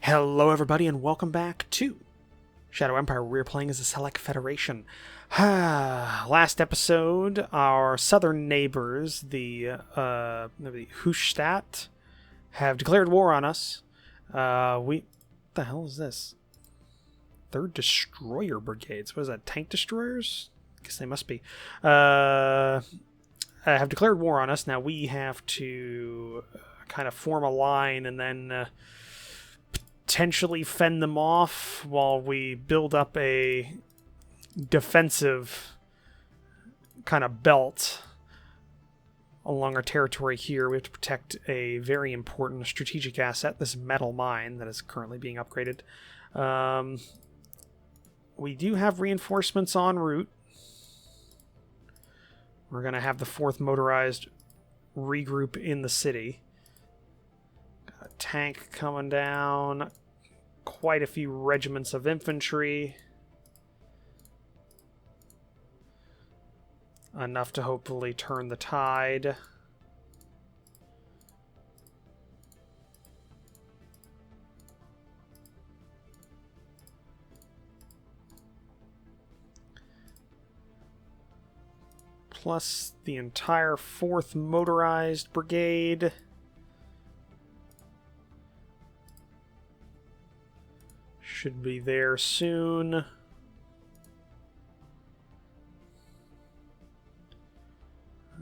Hello everybody and welcome back to Shadow Empire. We're playing as the Salic Federation. Last episode, our southern neighbors, the Hustat, have declared war on us. What the hell is this? Third Destroyer Brigades. What is that, tank destroyers? I guess they must be. Have declared war on us. Now we have to kind of form a line and then potentially fend them off while we build up a defensive kind of belt along our territory here. We have to protect a very important strategic asset, this metal mine that is currently being upgraded. We do have reinforcements en route. We're going to have the 4th Motorized regroup in the city. Got a tank coming down. Quite a few regiments of infantry. Enough to hopefully turn the tide. Plus the entire 4th Motorized Brigade. Should be there soon.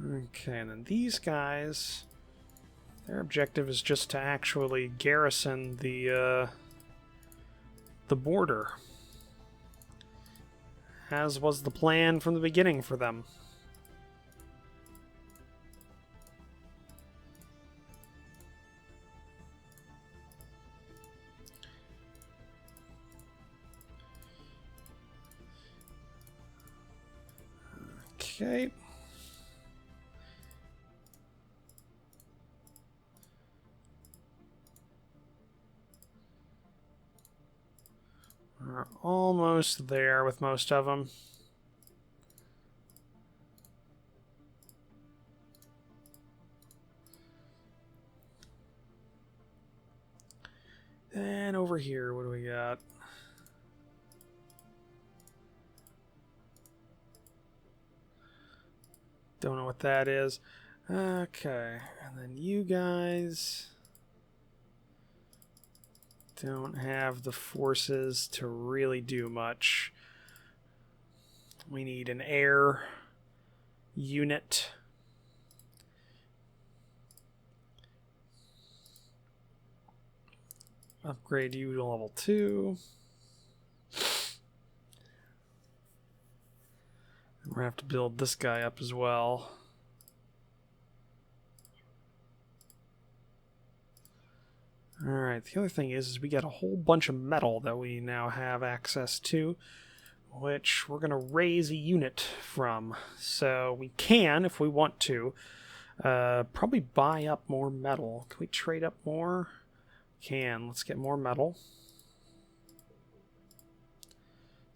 Okay, and then these guys, their objective is just to actually garrison the border, as was the plan from the beginning for them. Okay. We're almost there with most of them. Then over here, what do we got? Don't know what that is. Okay, and then you guys don't have the forces to really do much. We need an air unit. Upgrade you to level 2. We're going to have to build this guy up as well. Alright, the other thing is we got a whole bunch of metal that we now have access to, which we're going to raise a unit from. So we can, if we want to, probably buy up more metal. Can we trade up more? Can. Let's get more metal.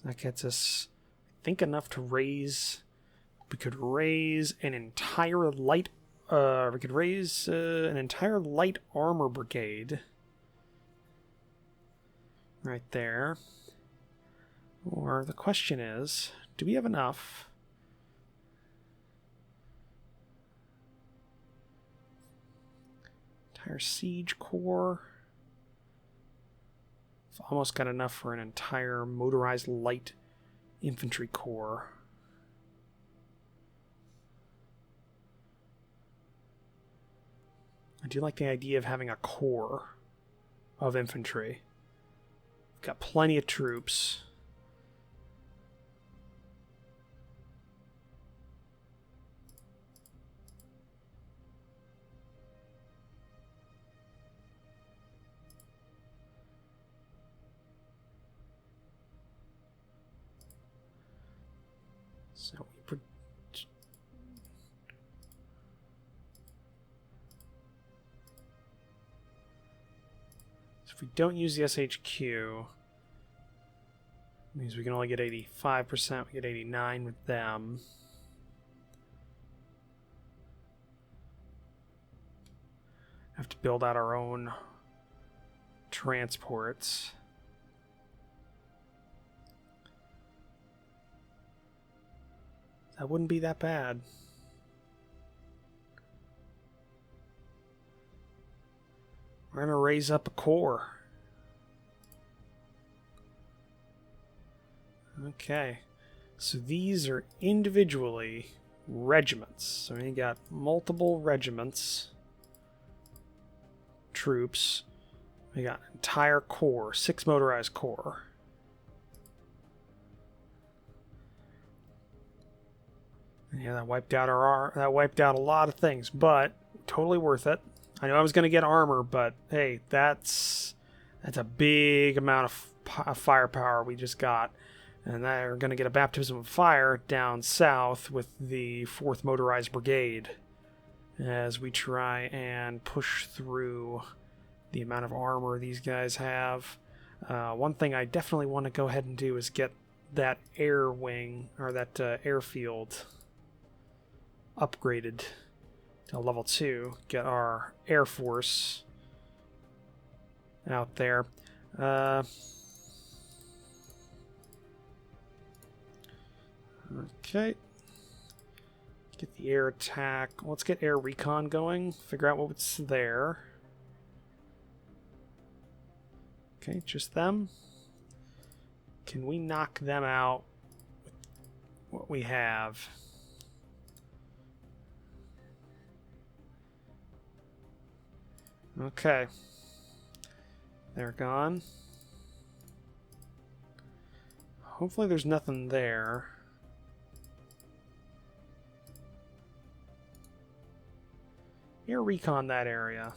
So that gets us, I think, enough to raise. We could raise an entire light. We could raise an entire light armor brigade. Right there. Or the question is, do we have enough? Entire siege corps. I've almost got enough for an entire motorized light infantry corps. I do like the idea of having a corps of infantry. We've got plenty of troops. So if we don't use the SHQ, it means we can only get 85%, we get 89 with them. Have to build out our own transports. That wouldn't be that bad. We're going to raise up a corps. Okay. So these are individually regiments. So we got multiple regiments. Troops. We got an entire corps. 6 motorized corps. Yeah, that wiped out a lot of things, but totally worth it. I know I was going to get armor, but hey, that's a big amount of firepower we just got. And they're going to get a baptism of fire down south with the 4th Motorized Brigade as we try and push through the amount of armor these guys have. One thing I definitely want to go ahead and do is get that air wing, or that airfield, upgraded to level 2. Get our Air Force out there. Okay. Get the air attack. Let's get air recon going. Figure out what's there. Okay, just them. Can we knock them out with what we have? Okay. They're gone. Hopefully there's nothing there. Air recon that area.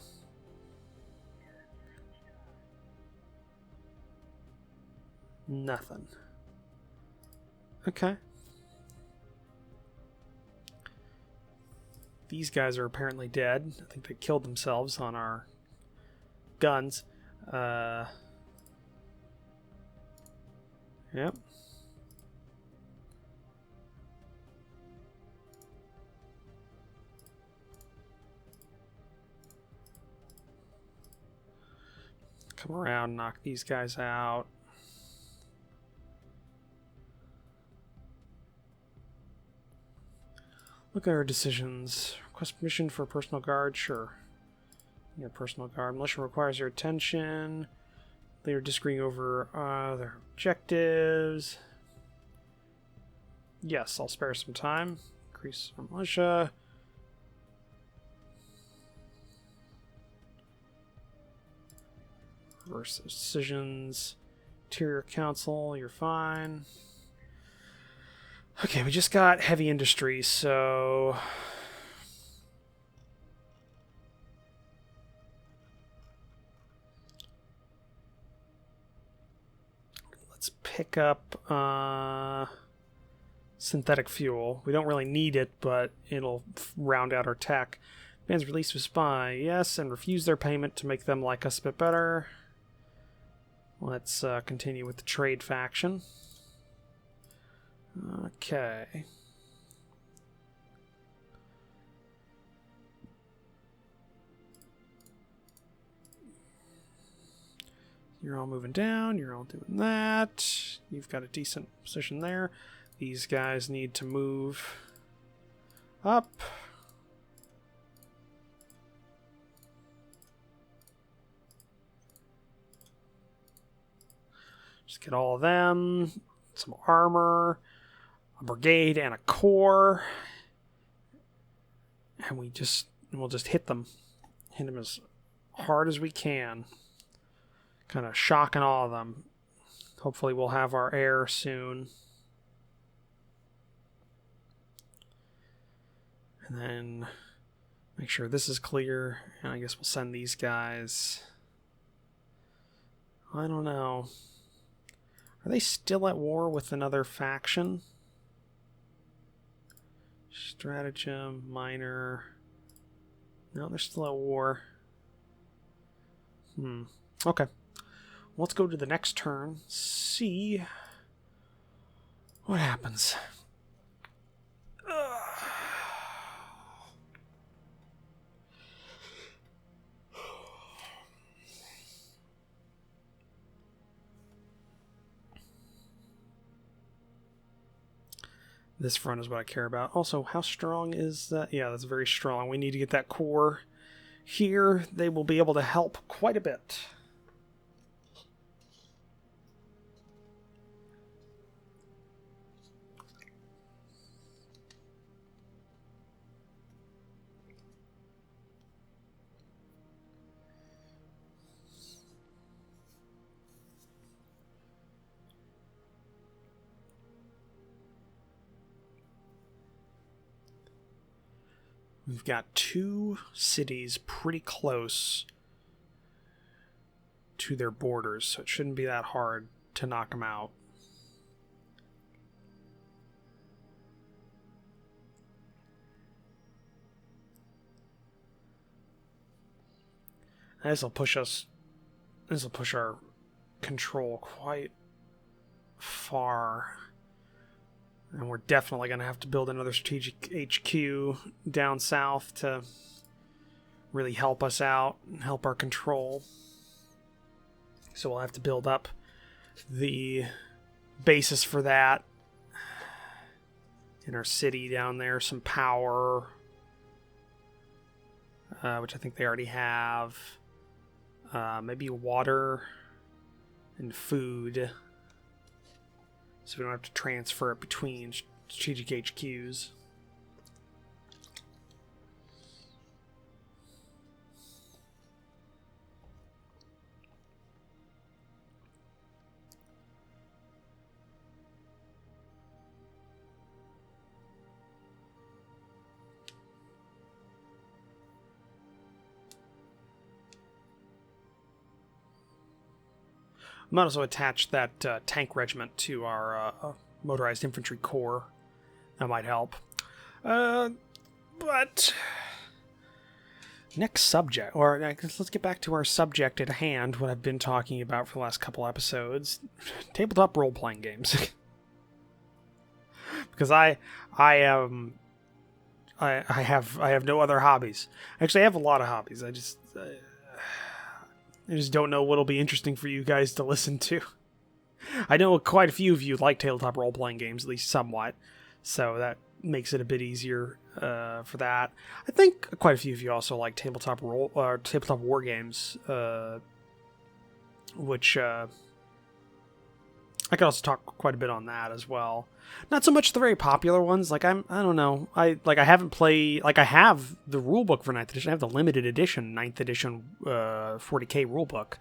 Nothing. Okay. These guys are apparently dead. I think they killed themselves on our guns. Yep. Come around, knock these guys out. Look at our decisions. Request permission for a personal guard? Sure. Yeah, personal guard. Militia requires your attention. They are disagreeing over their objectives. Yes, I'll spare some time. Increase our militia. Reverse decisions. Interior Council, you're fine. Okay, we just got heavy industry, so let's pick up synthetic fuel. We don't really need it, but it'll round out our tech. Bands released a spy, yes, and refuse their payment to make them like us a bit better. Let's continue with the trade faction. Okay. You're all moving down. You're all doing that. You've got a decent position there. These guys need to move up. Just get all of them. Some armor. A brigade and a corps, and we'll just hit them as hard as we can, kind of shocking all of them. Hopefully we'll have our air soon, and then make sure this is clear, and I guess we'll send these guys. I don't know, are they still at war with another faction? Stratagem, minor. No, they're still at war. Okay. Let's go to the next turn. See what happens. This front is what I care about. Also, how strong is that? Yeah, that's very strong. We need to get that core here. They will be able to help quite a bit. We've got 2 cities pretty close to their borders, so it shouldn't be that hard to knock them out. This will push our control quite far. And we're definitely going to have to build another strategic HQ down south to really help us out and help our control. So we'll have to build up the basis for that in our city down there. Some power, which I think they already have. Maybe water and food. So we don't have to transfer it between strategic HQs. I might also attach that tank regiment to our motorized infantry corps. That might help. But next subject, or let's get back to our subject at hand, what I've been talking about for the last couple episodes. Tabletop role-playing games. Because I have no other hobbies. Actually, I have a lot of hobbies. I just don't know what'll be interesting for you guys to listen to. I know quite a few of you like tabletop role-playing games, at least somewhat, so that makes it a bit easier for that. I think quite a few of you also like tabletop war games, which I could also talk quite a bit on that as well. Not so much the very popular ones. Like I don't know. I haven't played. Like I have the rulebook for 9th edition. I have the limited edition 9th edition 40k rulebook,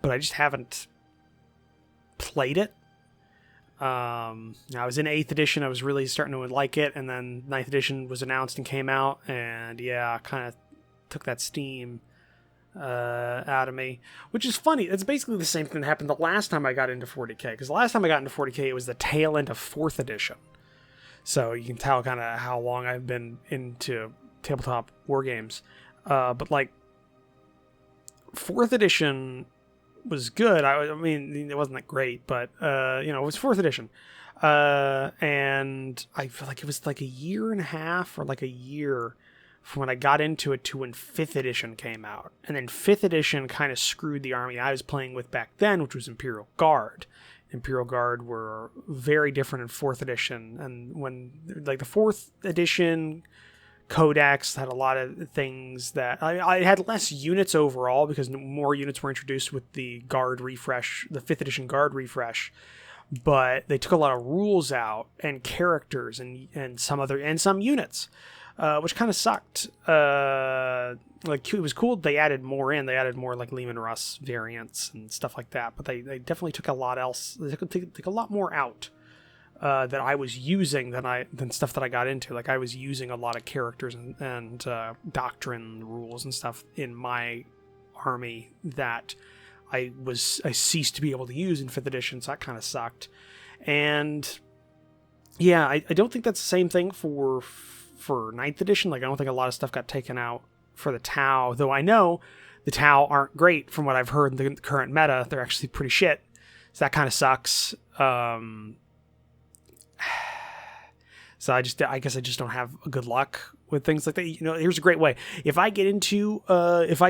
but I just haven't played it. I was in 8th edition. I was really starting to like it, and then 9th edition was announced and came out, and yeah, kind of took that steam out of me, which is funny. It's basically the same thing that happened the last time I got into 40k, because the last time I got into 40k it was the tail end of 4th edition, so you can tell kind of how long I've been into tabletop war games. But like 4th edition was good. I mean, it wasn't that great, but it was 4th edition, and I feel like it was like a year and a half or like a year from when I got into it to when 5th edition came out. And then 5th edition kind of screwed the army I was playing with back then, which was Imperial Guard. Imperial Guard were very different in 4th edition. And when, like, the 4th edition codex had a lot of things that... I had less units overall because more units were introduced with the Guard refresh, the 5th edition Guard refresh. But they took a lot of rules out and characters and some units. Which kind of sucked. Like, it was cool they added more in. They added more, like, Lehman Russ variants and stuff like that. But they definitely took a lot else. They took a lot more out that I was using than stuff that I got into. Like, I was using a lot of characters and doctrine rules and stuff in my army that I ceased to be able to use in 5th edition, so that kind of sucked. And yeah, I don't think that's the same thing for 9th edition. Like, I don't think a lot of stuff got taken out for the Tau, though I know the Tau aren't great from what I've heard in the current meta. They're actually pretty shit, so that kind of sucks. So I guess I just don't have good luck with things like that. Here's a great way. If I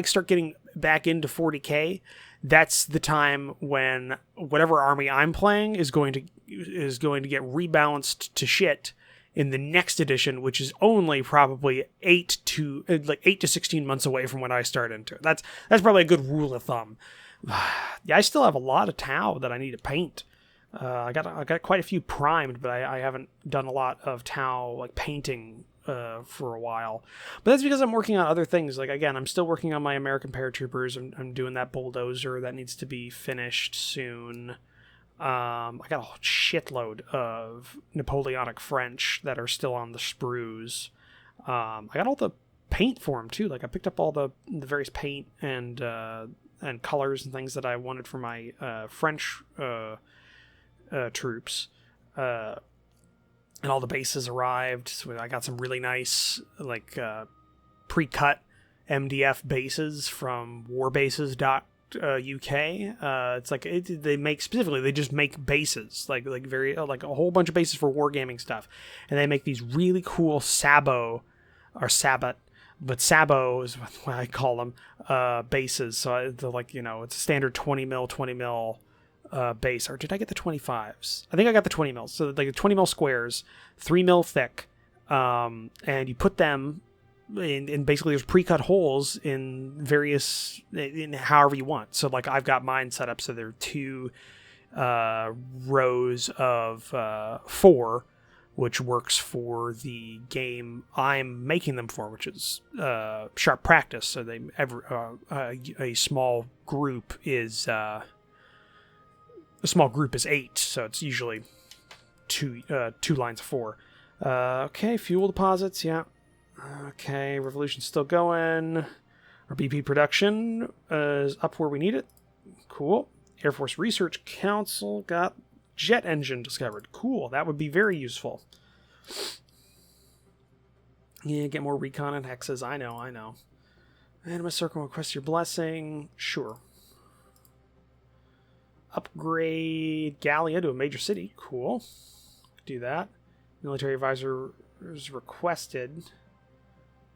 start getting back into 40k, that's the time when whatever army I'm playing is going to get rebalanced to shit, in the next edition, which is only probably 8 to 16 months away from when I start into it. That's probably a good rule of thumb. Yeah, I still have a lot of Tau that I need to paint. I got quite a few primed, but I haven't done a lot of Tau like painting for a while. But that's because I'm working on other things. Like, again, I'm still working on my American paratroopers. I'm doing that bulldozer that needs to be finished soon. I got a shitload of Napoleonic French that are still on the sprues. I got all the paint for them too. Like, I picked up all the various paint and colors and things that I wanted for my French troops. And all the bases arrived. So I got some really nice, like, pre-cut MDF bases from warbases.uk. It's like they just make bases, like a whole bunch of bases for wargaming stuff, and they make these really cool Sabo or Sabat, but Sabo is what I call them, bases. So they're like, it's a standard 20 mil base. Or did I get the 25s? I think I got the 20 mils. So like the 20 mil squares, 3 mil thick, and you put them in basically there's pre-cut holes in however you want. So like I've got mine set up so there are 2 rows of 4, which works for the game I'm making them for, which is Sharp Practice. So a small group is 8, so it's usually two lines of 4. Okay, fuel deposits, yeah. Okay, Revolution's still going. Our BP production is up where we need it. Cool. Air Force Research Council got jet engine discovered. Cool, that would be very useful. Yeah, get more recon and hexes. I know. Anima Circle requests your blessing. Sure. Upgrade Gallia to a major city. Cool. Do that. Military advisor is requested.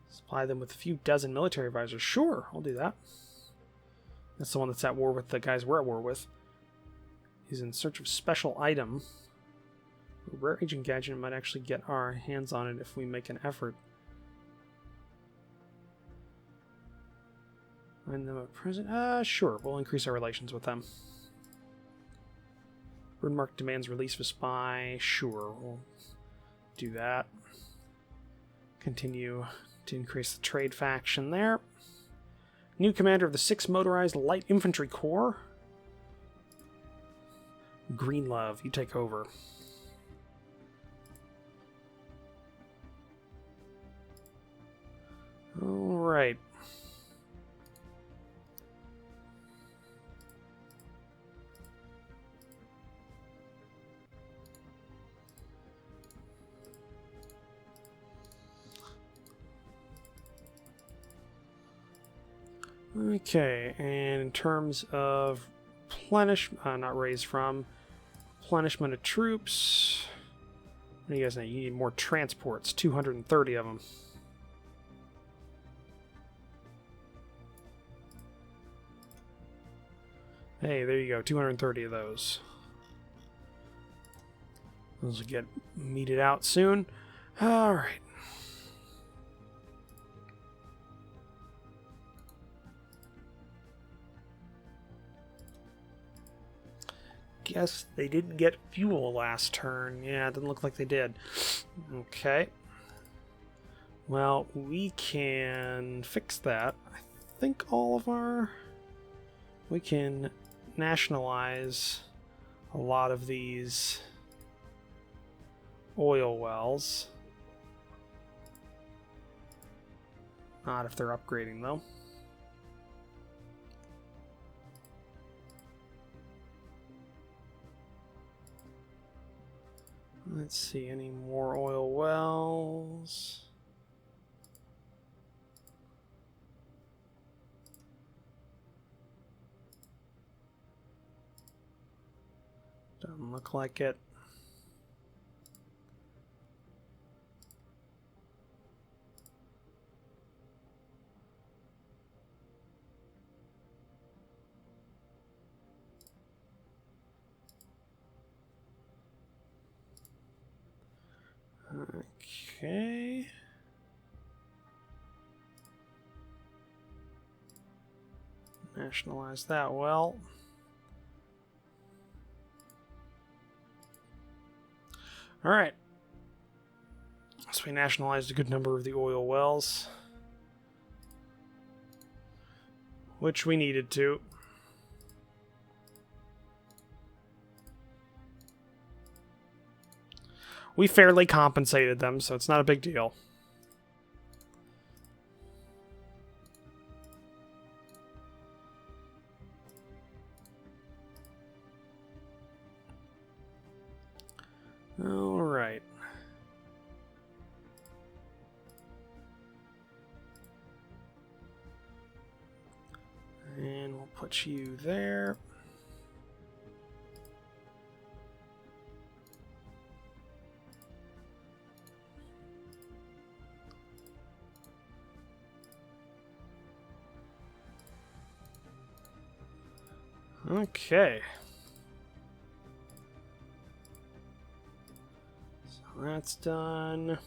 Supply them with a few dozen military advisors. Sure, I'll do that. That's the one that's at war with the guys we're at war with. He's in search of special item. A rare agent gadget might actually get our hands on it if we make an effort. Find them at present? Sure, we'll increase our relations with them. Rundmark demands release of a spy. Sure, we'll do that. Continue to increase the trade faction there. New commander of the 6th Motorized Light Infantry Corps. Greenlove, you take over. Alright. Okay, and in terms of replenishment of troops, what do you guys need? You need more transports, 230 of them. Hey, there you go, 230 of those. Those will get meted out soon. Alright. Guess they didn't get fuel last turn. Yeah, it doesn't look like they did. Okay. Well, we can fix that. I think we can nationalize a lot of these oil wells. Not if they're upgrading, though. Let's see, any more oil wells? Doesn't look like it. Okay. Nationalize that well. Alright. So we nationalized a good number of the oil wells. Which we needed to. We fairly compensated them, so it's not a big deal. All right. And we'll put you there. Okay. So that's done.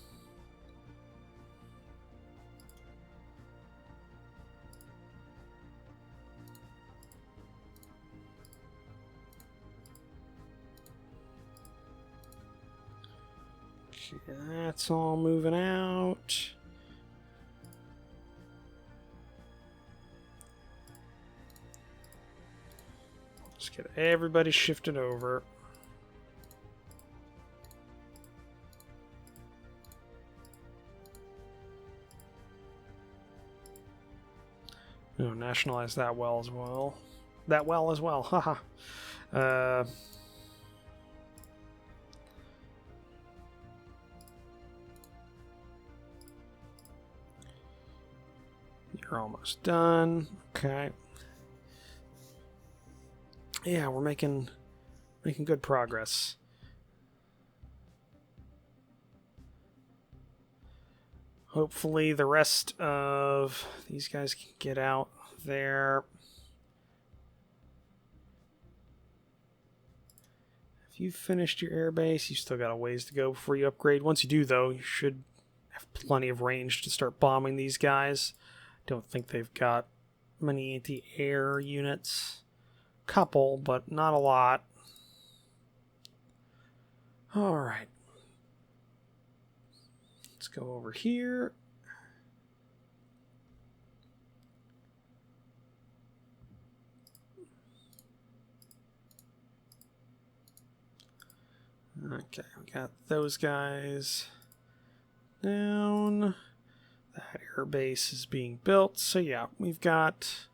Okay, that's all moving out. Let's get everybody shifted over. Oh, nationalize that well as well. That well as well, haha. You're almost done. Okay. Yeah, we're making good progress. Hopefully the rest of these guys can get out there. If you've finished your airbase, you've still got a ways to go before you upgrade. Once you do, though, you should have plenty of range to start bombing these guys. Don't think they've got many anti-air units. Couple, but not a lot. Alright. Let's go over here. Okay, we got those guys down. That air base is being built. So yeah, we've got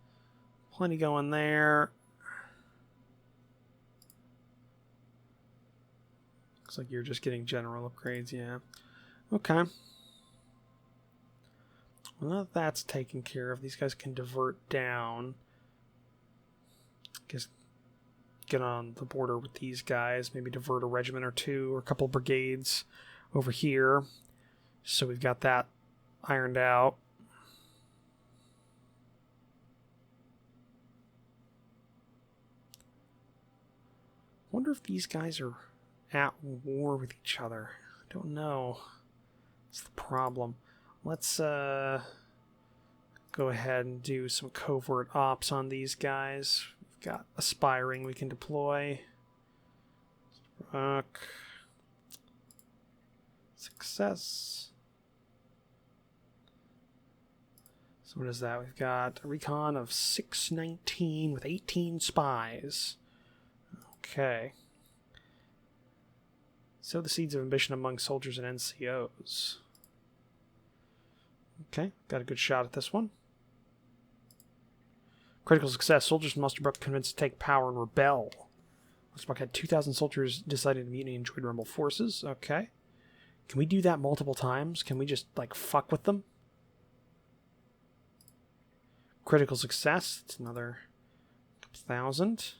plenty going there. Looks like you're just getting general upgrades, yeah. Okay. Well, now that that's taken care of, these guys can divert down. Guess get on the border with these guys, maybe divert a regiment or two or a couple brigades over here. So we've got that ironed out. Wonder if these guys are at war with each other. I don't know. That's the problem. Let's go ahead and do some covert ops on these guys. We've got aspiring we can deploy. Success. So what is that? We've got a recon of 619 with 18 spies. Okay. Sow the seeds of ambition among soldiers and NCOs. Okay, got a good shot at this one. Critical success. Soldiers in Musterbrook convinced to take power and rebel. Musterbrook had 2,000 soldiers decided to mutiny and join rebel forces. Okay. Can we do that multiple times? Can we just, like, fuck with them? Critical success. It's another 1,000.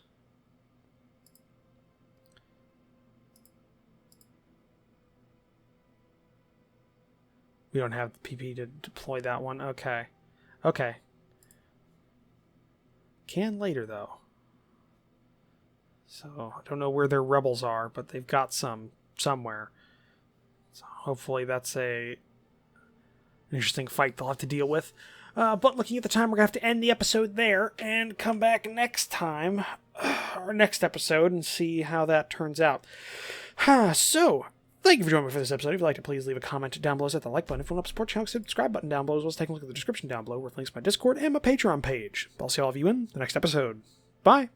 We don't have the PP to deploy that one. Okay. Okay. Can later, though. So, I don't know where their rebels are, but they've got some somewhere. So hopefully that's an interesting fight they'll have to deal with. But looking at the time, we're going to have to end the episode there and come back next time, our next episode, and see how that turns out. So, thank you for joining me for this episode. If you'd like to, please leave a comment down below. Hit the like button. If you want to support the channel, hit the subscribe button down below, as well as take a look at the description down below, where links to my Discord and my Patreon page. I'll see all of you in the next episode. Bye!